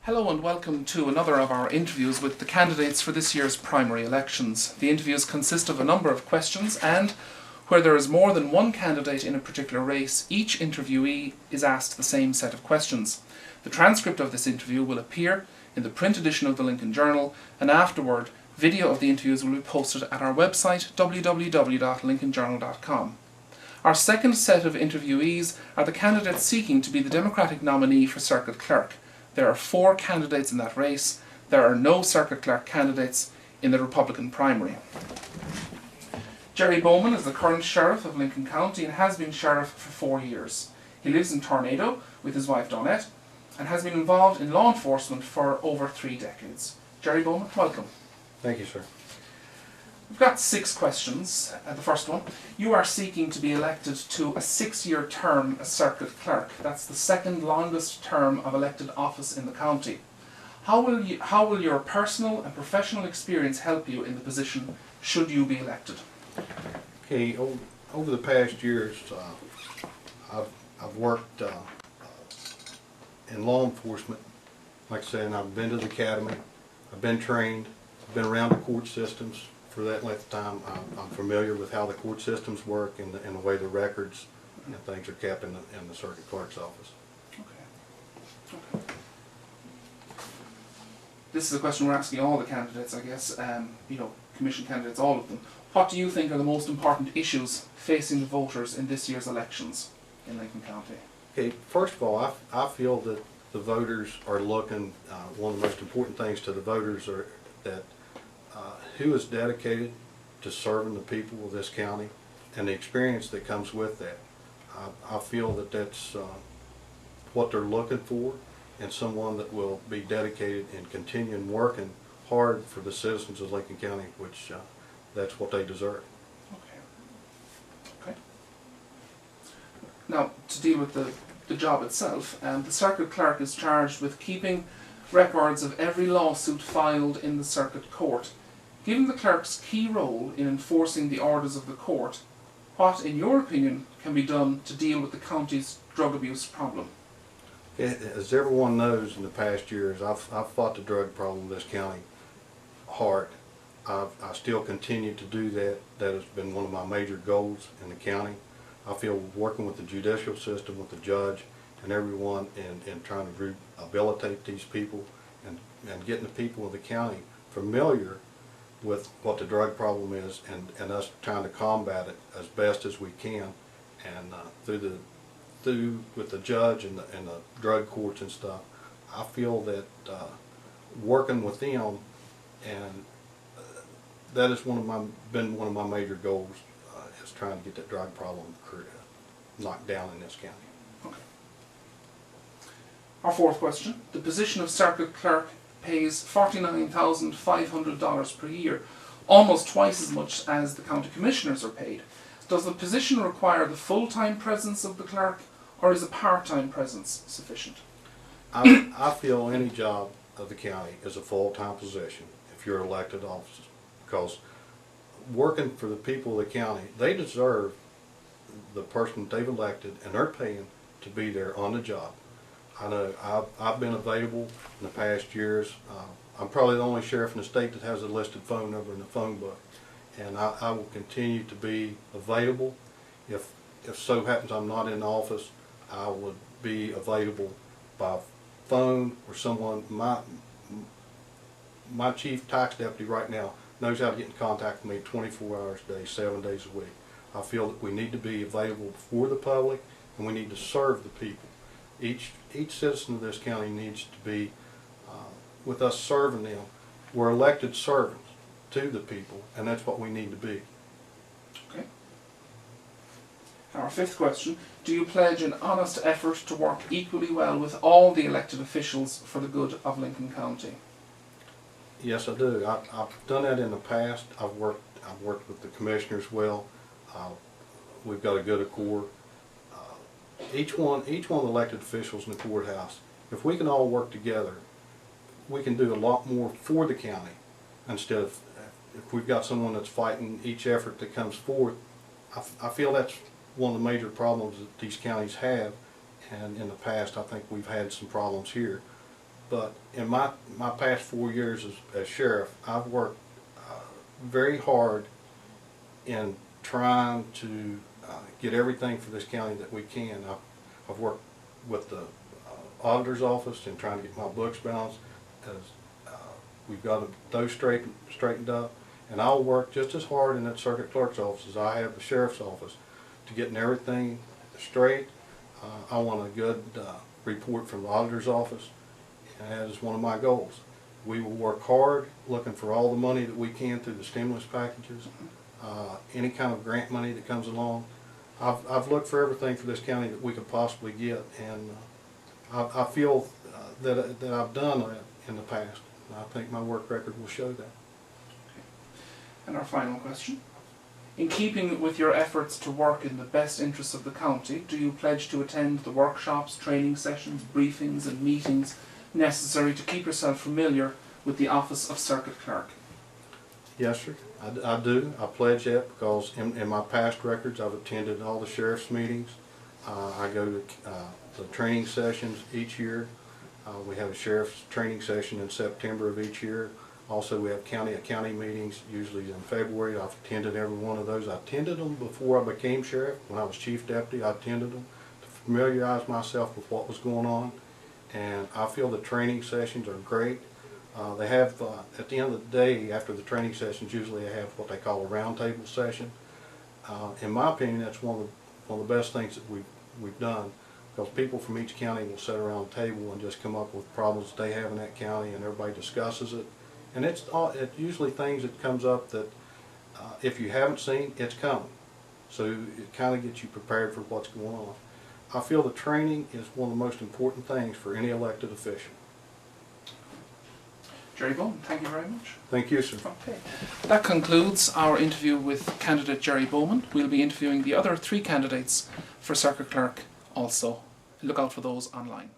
Hello and welcome to another of our interviews with the candidates for this year's primary elections. The interviews consist of a number of questions and, where there is more than one candidate in a particular race, each interviewee is asked the same set of questions. The transcript of this interview will appear in the print edition of the Lincoln Journal, and afterward, video of the interviews will be posted at our website www.lincolnjournal.com. Our second set of interviewees are the candidates seeking to be the Democratic nominee for Circuit Clerk. There are 4 candidates in that race. There are no Circuit Clerk candidates in the Republican primary. Jerry Bowman is the current Sheriff of Lincoln County and has been Sheriff for 4 years. He lives in Tornado with his wife Dawnette and has been involved in law enforcement for over 3 decades. Jerry Bowman, welcome. Thank you, sir. We've got 6 questions. The first one, you are seeking to be elected to a 6-year term as Circuit Clerk. That's the second longest term of elected office in the county. How will your personal and professional experience help you in the position should you be elected? Okay, over the past years, I've worked in law enforcement. Like I said, I've been to the academy, I've been trained, I've been around the court systems. For that length of time, I'm familiar with how the court systems work and the way the records and things are kept in the circuit clerk's office. Okay. This is a question we're asking all the candidates, I guess, commission candidates, all of them. What do you think are the most important issues facing the voters in this year's elections in Lincoln County? Okay, first of all, I feel that the voters are looking, one of the most important things to the voters are that who is dedicated to serving the people of this county and the experience that comes with that. I feel that that's what they're looking for, and someone that will be dedicated and continuing working hard for the citizens of Lincoln County, which that's what they deserve. Okay. Now, to deal with the job itself, the Circuit Clerk is charged with keeping records of every lawsuit filed in the Circuit Court. Given the clerk's key role in enforcing the orders of the court, what, in your opinion, can be done to deal with the county's drug abuse problem? As everyone knows, in the past years, I've fought the drug problem in this county hard. I still continue to do that. That has been one of my major goals in the county. I feel working with the judicial system, with the judge, and everyone in trying to rehabilitate these people and getting the people of the county familiar with what the drug problem is and us trying to combat it as best as we can, and through with the judge and the drug courts and stuff. I feel that working with them, and that has been one of my major goals, is trying to get that drug problem knocked down in this county. Okay. Our fourth question, the position of Circuit Clerk pays $49,500 per year, almost twice as much as the county commissioners are paid. Does the position require the full-time presence of the clerk, or is a part-time presence sufficient? I feel any job of the county is a full-time position if you're elected officer, because working for the people of the county, they deserve the person they've elected, and they're paying to be there on the job. I know I've been available in the past years. I'm probably the only sheriff in the state that has a listed phone number in the phone book, and I will continue to be available. If so happens I'm not in the office, I would be available by phone or someone. My chief tax deputy right now knows how to get in contact with me 24 hours a day, 7 days a week. I feel that we need to be available for the public, and we need to serve the people. Each citizen of this county needs to be with us serving them. We're elected servants to the people, and that's what we need to be. Okay. Our fifth question, do you pledge an honest effort to work equally well with all the elected officials for the good of Lincoln County? Yes, I do. I've done that in the past. I've worked with the commissioners well. We've got a good accord. Each one of the elected officials in the courthouse, if we can all work together, we can do a lot more for the county, instead of if we've got someone that's fighting each effort that comes forth. I feel that's one of the major problems that these counties have, and in the past I think we've had some problems here. but in my past 4 years as sheriff, I've worked very hard in trying to get everything for this county that we can. I've worked with the auditor's office in trying to get my books balanced, as we've got those straightened up, and I'll work just as hard in that circuit clerk's office as I have the sheriff's office to getting everything straight. I want a good report from the auditor's office, and that is one of my goals. We will work hard looking for all the money that we can through the stimulus packages, any kind of grant money that comes along. I've looked for everything for this county that we could possibly get, and I feel that I've done that in the past. And I think my work record will show that. And our final question. In keeping with your efforts to work in the best interests of the county, do you pledge to attend the workshops, training sessions, briefings and meetings necessary to keep yourself familiar with the office of Circuit Clerk? Yes, sir. I do. I pledge that because in my past records I've attended all the sheriff's meetings. I go to the training sessions each year. We have a sheriff's training session in September of each year. Also, we have county meetings, usually in February. I've attended every one of those. I attended them before I became sheriff. When I was chief deputy, I attended them to familiarize myself with what was going on. And I feel the training sessions are great. They have, at the end of the day, after the training sessions, usually they have what they call a roundtable session. In my opinion, that's one of the best things that we've done, because people from each county will sit around the table and just come up with problems they have in that county, and everybody discusses it. And it's usually things that comes up that if you haven't seen, it's coming. So it kind of gets you prepared for what's going on. I feel the training is one of the most important things for any elected official. Jerry Bowman, thank you very much. Thank you, sir. Okay. That concludes our interview with candidate Jerry Bowman. We'll be interviewing the other 3 candidates for Circuit Clerk also. Look out for those online.